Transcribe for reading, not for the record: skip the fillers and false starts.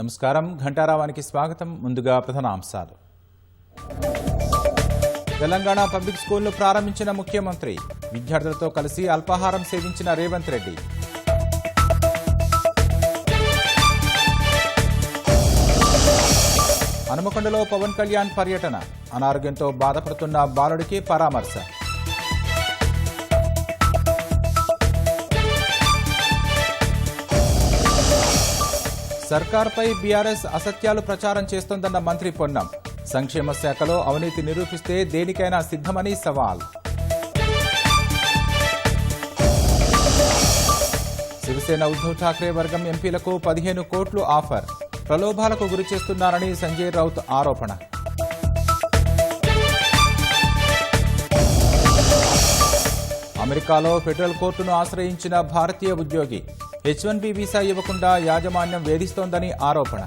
నమస్కారం. ఘంటారావానికి స్వాగతం. ముందుగా ప్రధానాంశాలు. తెలంగాణ పబ్లిక్ స్కూల్ను ప్రారంభించిన ముఖ్యమంత్రి. విద్యార్థులతో కలిసి అల్పాహారం సేవించిన రేవంత్ రెడ్డి. హనుమకొండలో పవన్ కళ్యాణ్ పర్యటన. అనారోగ్యంతో బాధపడుతున్న బాలుడికి పరామర్శ. సర్కార్పై బీఆర్ఎస్ అసత్యాలు ప్రచారం చేస్తోందన్న మంత్రి పొన్నం. సంక్షేమ శాఖలో అవినీతి నిరూపిస్తే దేనికైనా సిద్ధమని సవాల్. శివసేన ఉద్ధవ్ ఠాక్రే వర్గం ఎంపీలకు 15 కోట్లు ఆఫర్. ప్రలోభాలకు గురి చేస్తున్నారని సంజయ్ రౌత్ ఆరోపణ. అమెరికాలో ఫెడరల్ కోర్టును ఆశ్రయించిన భారతీయ ఉద్యోగి. H-1B వీసా ఇవ్వకుండా యాజమాన్యం వేధిస్తోందని ఆరోపణ.